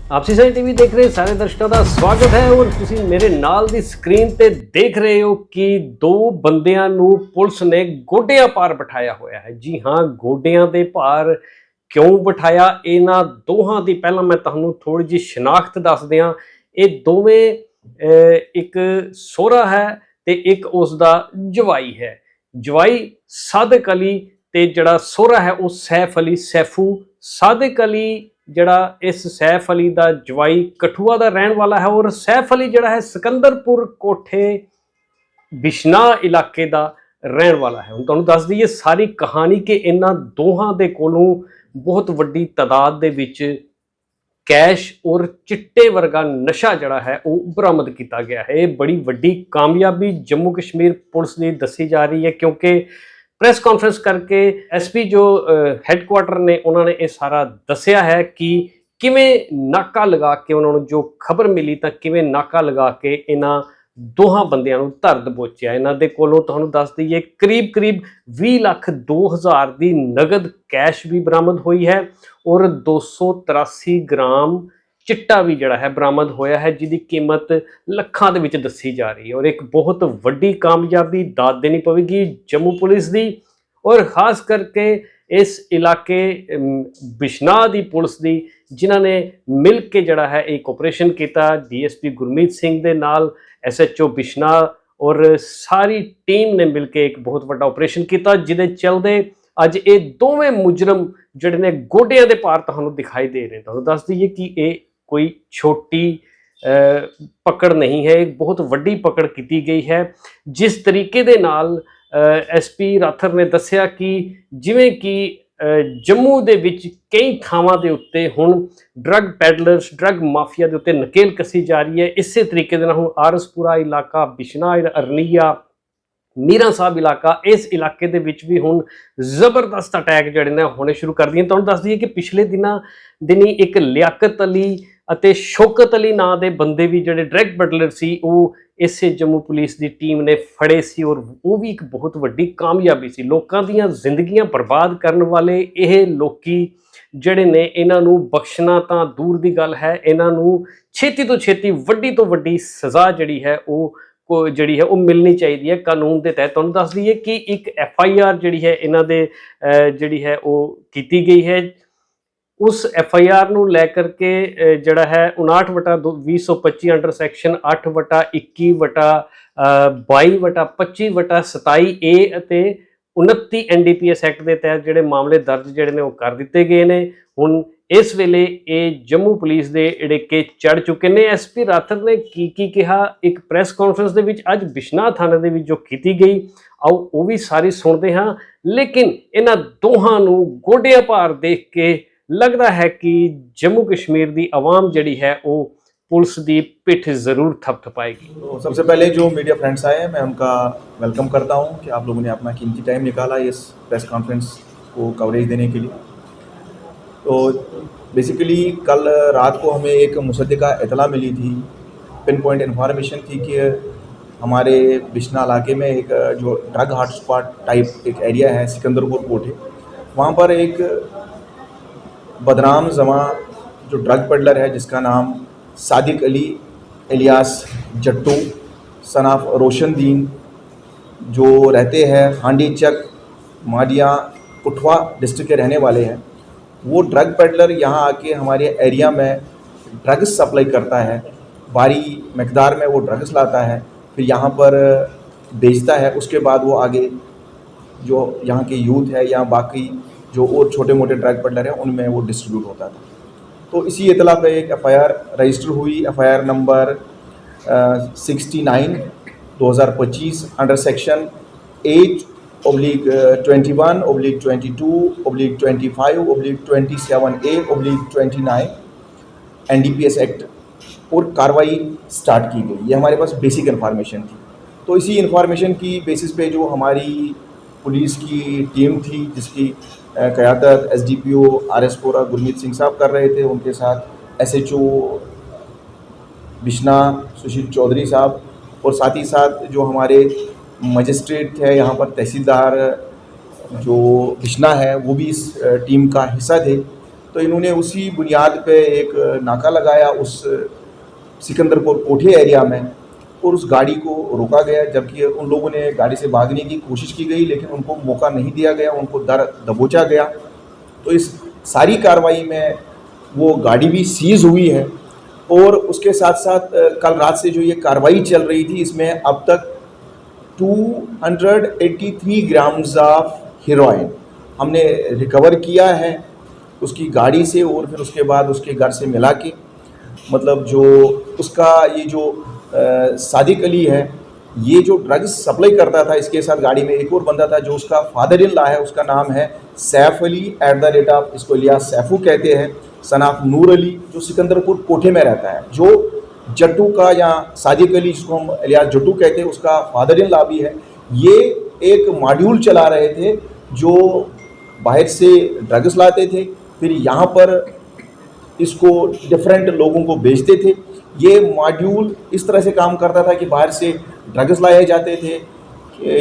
आप Sisay TV देख रहे सारे दर्शकों का स्वागत है और ਤੁਸੀਂ ਮੇਰੇ ਨਾਲ ਦੀ ਸਕਰੀਨ ਤੇ ਦੇਖ ਰਹੇ ਹੋ ਕਿ ਦੋ ਬੰਦਿਆਂ ਨੂੰ ਪੁਲਿਸ ਨੇ ਗੋਡਿਆਂ ਪਾਰ ਬਿਠਾਇਆ ਹੋਇਆ ਹੈ। ਜੀ ਹਾਂ, ਗੋਡਿਆਂ ਦੇ ਭਾਰ ਕਿਉਂ ਬਿਠਾਇਆ, ਇਹਨਾਂ ਦੋਹਾਂ ਦੀ ਪਹਿਲਾਂ ਮੈਂ ਤੁਹਾਨੂੰ ਥੋੜੀ ਜਿਹੀ ਸ਼ਨਾਖਤ ਦੱਸ ਦਿਆਂ। ਇਹ ਦੋਵੇਂ ਇੱਕ ਸੋਹਰਾ ਹੈ ਤੇ ਇੱਕ ਉਸ ਦਾ ਜਵਾਈ ਹੈ। ਜਵਾਈ ਸਾਦਿਕ ਅਲੀ ਤੇ ਜਿਹੜਾ ਸੋਹਰਾ ਹੈ ਉਹ ਸੈਫ ਅਲੀ ਸੈਫੂ। ਸਾਦਿਕ ਅਲੀ ਜਿਹੜਾ ਇਸ ਸੈਫ ਅਲੀ ਦਾ ਜਵਾਈ ਕਠੂਆ ਦਾ ਰਹਿਣ ਵਾਲਾ ਹੈ ਔਰ ਸੈਫ ਅਲੀ ਜਿਹੜਾ ਹੈ ਸਿਕੰਦਰਪੁਰ ਕੋਠੇ ਬਿਸ਼ਨਾ ਇਲਾਕੇ ਦਾ ਰਹਿਣ ਵਾਲਾ ਹੈ। ਹੁਣ ਤੁਹਾਨੂੰ ਦੱਸ ਦਈਏ ਸਾਰੀ ਕਹਾਣੀ ਕਿ ਇਹਨਾਂ ਦੋਹਾਂ ਦੇ ਕੋਲੋਂ ਬਹੁਤ ਵੱਡੀ ਤਾਦਾਦ ਦੇ ਵਿੱਚ ਕੈਸ਼ ਔਰ ਚਿੱਟੇ ਵਰਗਾ ਨਸ਼ਾ ਜਿਹੜਾ ਹੈ ਉਹ ਬਰਾਮਦ ਕੀਤਾ ਗਿਆ ਹੈ। ਇਹ ਬੜੀ ਵੱਡੀ ਕਾਮਯਾਬੀ ਜੰਮੂ ਕਸ਼ਮੀਰ ਪੁਲਿਸ ਦੀ ਦੱਸੀ ਜਾ ਰਹੀ ਹੈ ਕਿਉਂਕਿ प्रेस कॉन्फ्रेंस करके एसपी जो हैडक्वार्टर ने उन्होंने ये सारा दसिया है कि किवें नाका लगा के उन्होंने जो खबर मिली तो किवें नाका लगा के इन्हां दोहां बंदियां नूं धर दबोचिया। इन्हां दे कोलों तुहानूं दस दईए करीब 20,02,000 दी नगद कैश भी बरामद हुई है और 283 ग्राम चिट्टा भी जड़ा है बरामद होया है जिसकी कीमत लखां दे विच दसी जा रही है। और एक बहुत वड्डी कामयाबी दाद देनी पवेगी जम्मू पुलिस दी और खास करके इस इलाके बिशना दी पुलिस दी जिन्हां ने मिल के जड़ा है एक ऑपरेशन किया। DSP गुरमीत सिंह दे नाल SHO बिशना और सारी टीम ने मिल के एक बहुत वड्डा ऑपरेशन किया जिहदे चलदे अज ये दोवें मुजरम जिहड़े ने गोडियां दे पार तुहानूं दिखाई दे रहे। तुहानूं दस दईए कि ये कोई छोटी पकड़ नहीं है, एक बहुत वड्डी पकड़ की गई है। जिस तरीके दे नाल SP राथर ने दस्सिया कि जिवें कि जम्मू दे विच कई थावां दे उत्ते हुण ड्रग पैडलर्स ड्रग माफिया दे उत्ते नकेल कसी जा रही है। इस तरीके दे नाल हुण आरसपुरा इलाका बिशना अरनिया मीरा साहब इलाका इस इलाके दे विच भी हुण जबरदस्त अटैक जिहड़े ने होने शुरू कर दिए। तुहानूं दस दईए कि पिछले दिनी एक लियाकत अली ਅਤੇ ਸ਼ੌਕਤ ਅਲੀ ਨਾਂ ਦੇ ਬੰਦੇ ਵੀ ਜਿਹੜੇ ਡਰੱਗ ਪੈਡਲਰ ਸੀ ਉਹ ਇਸੇ ਜੰਮੂ ਪੁਲਿਸ ਦੀ ਟੀਮ ਨੇ ਫੜੇ ਸੀ ਔਰ ਉਹ ਵੀ ਇੱਕ ਬਹੁਤ ਵੱਡੀ ਕਾਮਯਾਬੀ ਸੀ। ਲੋਕਾਂ ਦੀਆਂ ਜ਼ਿੰਦਗੀਆਂ ਬਰਬਾਦ ਕਰਨ ਵਾਲੇ ਇਹ ਲੋਕੀ ਜਿਹੜੇ ਨੇ ਇਹਨਾਂ ਨੂੰ ਬਖਸ਼ਣਾ ਤਾਂ ਦੂਰ ਦੀ ਗੱਲ ਹੈ, ਇਹਨਾਂ ਨੂੰ ਛੇਤੀ ਤੋਂ ਛੇਤੀ ਵੱਡੀ ਤੋਂ ਵੱਡੀ ਸਜ਼ਾ ਜਿਹੜੀ ਹੈ ਉਹ ਮਿਲਣੀ ਚਾਹੀਦੀ ਹੈ ਕਾਨੂੰਨ ਦੇ ਤਹਿਤ। ਤੁਹਾਨੂੰ ਦੱਸ ਦਈਏ ਕਿ ਇੱਕ FIR ਜਿਹੜੀ ਹੈ ਇਹਨਾਂ ਦੇ ਜਿਹੜੀ ਹੈ ਉਹ ਕੀਤੀ ਗਈ ਹੈ। उस FIR ਨੂੰ ਲੈ ਕਰਕੇ ਜਿਹੜਾ ਹੈ 59/2025 ਅੰਡਰ ਸੈਕਸ਼ਨ 8/21/22/25/27A ਅਤੇ 29 NDPS ਐਕਟ ਦੇ ਤਹਿਤ ਜਿਹੜੇ ਮਾਮਲੇ ਦਰਜ ਜਿਹੜੇ ਨੇ ਉਹ ਕਰ ਦਿੱਤੇ ਗਏ ਨੇ। ਹੁਣ ਇਸ ਵੇਲੇ ਇਹ ਜੰਮੂ ਪੁਲਿਸ ਦੇ ਇੜੇਕੇ ਚੜ ਚੁੱਕੇ ਨੇ। SP ਰਾਥਰ ਨੇ ਕੀ ਕਿਹਾ ਇੱਕ ਪ੍ਰੈਸ ਕਾਨਫਰੰਸ ਦੇ ਵਿੱਚ ਅੱਜ ਬਿਸ਼ਨਾ ਥਾਣੇ ਦੇ ਵਿੱਚ ਜੋ ਕੀਤੀ ਗਈ, ਆਓ ਉਹ ਵੀ ਸਾਰੀ ਸੁਣਦੇ ਹਾਂ। ਲੇਕਿਨ ਇਹਨਾਂ ਦੋਹਾਂ ਨੂੰ ਗੋਡਿਆਂ ਭਾਰ ਦੇਖ ਕੇ लगता है कि जम्मू कश्मीर की आवाम जड़ी है वो पुलिस की पिठ जरूर थपथपाएगी। तो सबसे पहले जो मीडिया फ्रेंड्स आए हैं मैं उनका वेलकम करता हूं कि आप लोगों ने अपना कीमती टाइम निकाला इस प्रेस कॉन्फ्रेंस को कवरेज देने के लिए। तो बेसिकली कल रात को हमें एक मुसद्दिका इतला मिली थी, पिन पॉइंट इन्फॉर्मेशन थी कि हमारे बिशना इलाके में एक जो ड्रग हॉटस्पॉट टाइप एक एरिया है सिकंदरपुर कोठे, वहाँ पर एक बदनाम जमा जो ड्रग पेडलर है जिसका नाम सादिक अली इलियास जट्टू सन ऑफ रोशनदीन जो रहते हैं हांडी चक माडिया कुठवा डिस्ट्रिक्ट के रहने वाले हैं, वो ड्रग पेडलर यहाँ आके हमारे एरिया में ड्रग्स सप्लाई करता है। भारी मकदार में वो ड्रग्स लाता है, फिर यहाँ पर बेचता है। उसके बाद वो आगे जो यहाँ के यूथ है या बाकी जो और छोटे मोटे ड्रग पेडलर हैं उनमें वो डिस्ट्रीब्यूट होता था। तो इसी इतला पे एक FIR रजिस्टर हुई, FIR number 69/2025 under section 8/22/22/25/27A/29 NDPS act और कार्रवाई स्टार्ट की गई। ये हमारे पास बेसिक इन्फॉर्मेशन थी। तो इसी इन्फॉर्मेशन की बेसिस पे जो हमारी पुलिस की टीम थी जिसकी क़यादत SDPO आरएसपुरा गुरमीत सिंह साहब कर रहे थे, उनके साथ SHO बिशना सुशील चौधरी साहब और साथ ही साथ जो हमारे मजिस्ट्रेट थे यहाँ पर तहसीलदार जो बिशना है वो भी इस टीम का हिस्सा थे। तो इन्होंने उसी बुनियाद पे एक नाका लगाया उस सिकंदरपुर कोठे एरिया में, और उस गाड़ी को रोका गया, जबकि उन लोगों ने गाड़ी से भागने की कोशिश की गई लेकिन उनको मौका नहीं दिया गया, उनको दबोचा गया। तो इस सारी कार्रवाई में वो गाड़ी भी सीज़ हुई है, और उसके साथ साथ कल रात से जो ये कार्रवाई चल रही थी इसमें अब तक 283 ग्राम्स ऑफ हेरोइन हमने रिकवर किया है उसकी गाड़ी से, और फिर उसके बाद उसके घर से मिला के, मतलब जो उसका ये जो सादिक अली है, ये जो ड्रग्स सप्लाई करता था, इसके साथ गाड़ी में एक और बंदा था जो उसका फादर इन लॉ है, उसका नाम है सैफ अली @ इसको लिया सैफू कहते हैं, सन ऑफ नूर अली, जो सिकंदरपुर कोठे में रहता है, जो जट्टू का या सादिक अली जिसको हम इलियास जट्टू कहते हैं उसका फादर इन लॉ भी है। ये एक मॉड्यूल चला रहे थे जो बाहर से ड्रग्स लाते थे, फिर यहाँ पर इसको डिफरेंट लोगों को बेचते थे। ये मॉड्यूल इस तरह से काम करता था कि बाहर से ड्रग्स लाए जाते थे,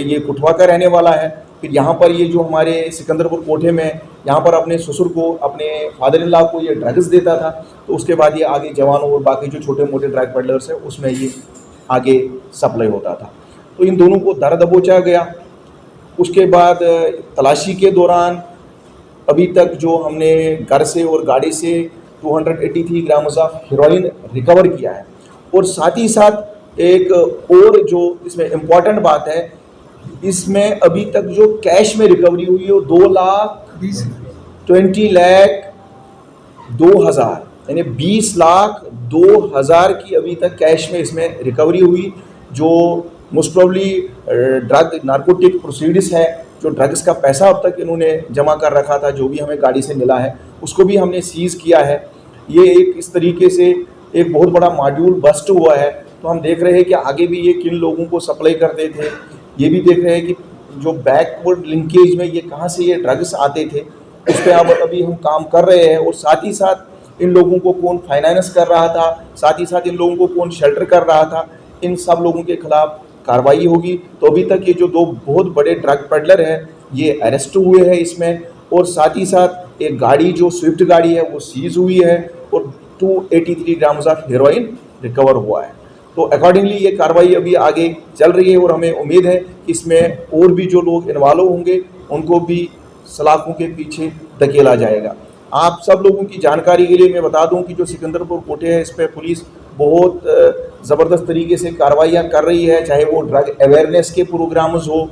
ये कुठवा का रहने वाला है, फिर यहाँ पर ये जो हमारे सिकंदरपुर कोठे में यहाँ पर अपने ससुर को, अपने फादर इन लॉ को ये ड्रग्स देता था, तो उसके बाद ये आगे जवानों और बाकी जो छोटे मोटे ड्रग पेडलर्स हैं उसमें ये आगे सप्लाई होता था। तो इन दोनों को दबोचा गया। उसके बाद तलाशी के दौरान अभी तक जो हमने घर से और गाड़ी से 283 ग्राम्स ऑफ हेरोइन रिकवर किया है, और साथ ही साथ एक और जो इसमें इम्पॉर्टेंट बात है, इसमें अभी तक जो कैश में रिकवरी हुई है वो 2,20,02,000 यानी 20,02,000 की अभी तक कैश में इसमें रिकवरी हुई, जो most probably drug narcotic proceeds है, जो ड्रग्स का पैसा अब तक इन्होंने जमा कर रखा था, जो भी हमें गाड़ी से मिला है उसको भी हमने सीज़ किया है। ये एक इस तरीके से एक बहुत बड़ा मॉड्यूल बस्ट हुआ है। तो हम देख रहे हैं कि आगे भी ये किन लोगों को सप्लाई करते थे, ये भी देख रहे हैं कि जो बैकवर्ड लिंकेज में ये कहाँ से ये ड्रग्स आते थे उस पर अब अभी हम काम कर रहे हैं, और साथ ही साथ इन लोगों को कौन फाइनेंस कर रहा था, साथ ही साथ इन लोगों को कौन शेल्टर कर रहा था, इन सब लोगों के खिलाफ कार्रवाई होगी। तो अभी तक ये जो 2 बहुत बड़े ड्रग पेडलर हैं ये अरेस्ट हुए हैं इसमें, और साथ ही साथ एक गाड़ी जो स्विफ्ट गाड़ी है वो सीज हुई है, और 283 ग्राम्स ऑफ हेरोइन रिकवर हुआ है। तो अकॉर्डिंगली ये कार्रवाई अभी आगे चल रही है, और हमें उम्मीद है कि इसमें और भी जो लोग इन्वॉल्व होंगे उनको भी सलाखों के पीछे धकेला जाएगा। आप सब लोगों की जानकारी के लिए मैं बता दूं कि जो सिकंदरपुर कोठे है इस पर पुलिस बहुत ज़बरदस्त तरीके से कार्रवाइयाँ कर रही है, चाहे वो ड्रग अवेयरनेस के प्रोग्राम्स हो,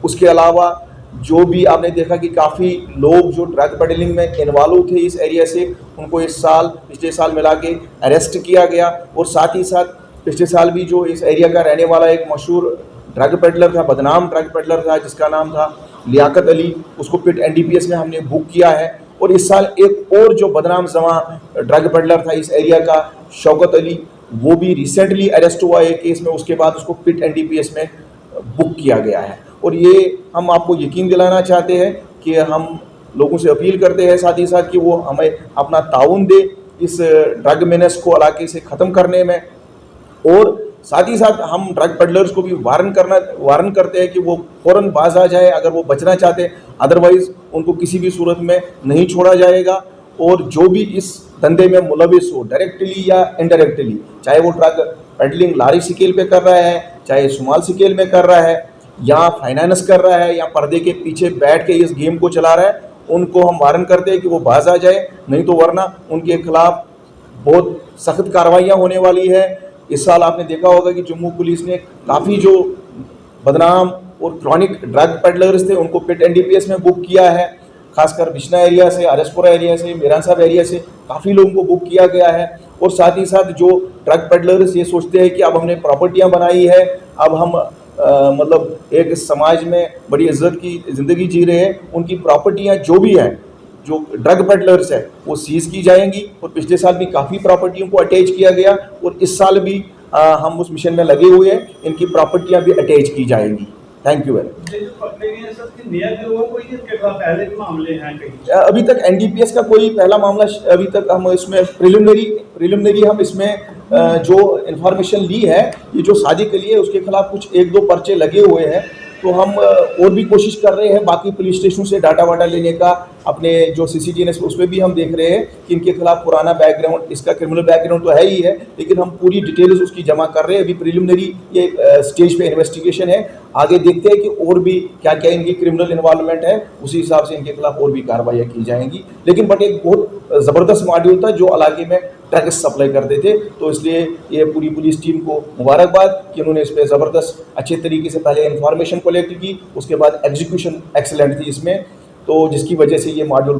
उसके अलावा जो भी आपने देखा कि काफ़ी लोग जो ड्रग पेडलिंग में इन्वॉल्व थे इस एरिया से, उनको इस साल पिछले साल मिला के अरेस्ट किया गया, और साथ ही साथ पिछले साल भी जो इस एरिया का रहने वाला एक मशहूर ड्रग पेडलर था, बदनाम ड्रग पेडलर था जिसका नाम था लियाकत अली, उसको पिट NDPS में हमने बुक किया है। और इस साल एक और जो बदनाम जमा ड्रग पेडलर था इस एरिया का, शौकत अली, वो भी रिसेंटली अरेस्ट हुआ है केस में, उसके बाद उसको पिट NDPS में बुक किया गया है। और ये हम आपको यकीन दिलाना चाहते हैं कि हम लोगों से अपील करते हैं साथ ही साथ कि वो हमें अपना ताउन दे इस ड्रग मेनेस को इलाके से ख़त्म करने में, और साथ ही साथ हम ड्रग पेडलर्स को भी वार्न करते हैं कि वो फ़ौरन बाज आ जाए अगर वो बचना चाहते हैं, अदरवाइज़ उनको किसी भी सूरत में नहीं छोड़ा जाएगा। और जो भी इस धंधे में मुलविस हो डायरेक्टली या इनडायरेक्टली, चाहे वो ड्रग पेडलिंग लारी स्केल पे कर रहा है, चाहे स्मॉल स्केल में कर रहा है, या फाइनेंस कर रहा है, या पर्दे के पीछे बैठ के इस गेम को चला रहा है, उनको हम वार्न करते हैं कि वो बाज आ जाए, नहीं तो वरना उनके खिलाफ बहुत सख्त कार्रवाइयाँ होने वाली है। इस साल आपने देखा होगा कि जम्मू पुलिस ने काफ़ी जो बदनाम और क्रॉनिक ड्रग पेडलर्स थे उनको पिट NDPS में बुक किया है, खासकर बिश्ना एरिया से, आरएसपुरा एरिया से, मीरान साहब एरिया से काफ़ी लोगों को बुक किया गया है। और साथ ही साथ जो ड्रग पेडलर्स ये सोचते हैं कि अब हमने प्रॉपर्टियाँ बनाई है, अब हम मतलब एक समाज में बड़ी इज्जत की ज़िंदगी जी रहे हैं, उनकी प्रॉपर्टियाँ जो भी हैं जो ड्रग पेडलर्स है वो सीज़ की जाएंगी। और पिछले साल भी काफ़ी प्रॉपर्टियों को अटैच किया गया, और इस साल भी हम उस मिशन में लगे हुए हैं, इनकी प्रॉपर्टियां भी अटैच की जाएंगी। Thank you very much. अभी तक NDPS का कोई पहला मामला अभी तक हम इसमें प्रिलिमिनरी हम इसमें जो इन्फॉर्मेशन ली है, ये जो सादिक अली है उसके खिलाफ कुछ 1-2 पर्चे लगे हुए हैं, तो हम और भी कोशिश कर रहे हैं बाकी पुलिस स्टेशन से डाटा वाटा लेने का। अपने जो CCTVs उस पर भी हम देख रहे हैं कि इनके खिलाफ पुराना बैकग्राउंड, इसका क्रिमिनल बैकग्राउंड तो है ही है, लेकिन हम पूरी डिटेल्स उसकी जमा कर रहे हैं। अभी प्रिलिमिनरी ये स्टेज पे इन्वेस्टिगेशन है, आगे देखते हैं कि और भी क्या क्या इनकी क्रिमिनल इन्वॉल्वमेंट है, उसी हिसाब से इनके खिलाफ और भी कार्रवाई की जाएंगी। लेकिन बट एक बहुत ज़बरदस्त मॉड्यूल था जो इलाके में ड्रग्स सप्लाई करते थे, तो इसलिए ये पूरी पुलिस टीम को मुबारकबाद कि उन्होंने इस पर ज़बरदस्त अच्छे तरीके से पहले इन्फॉर्मेशन कलेक्ट की, उसके बाद एग्जीक्यूशन एक्सीलेंट थी इसमें, तो जिसकी वजह से ये मॉड्यूल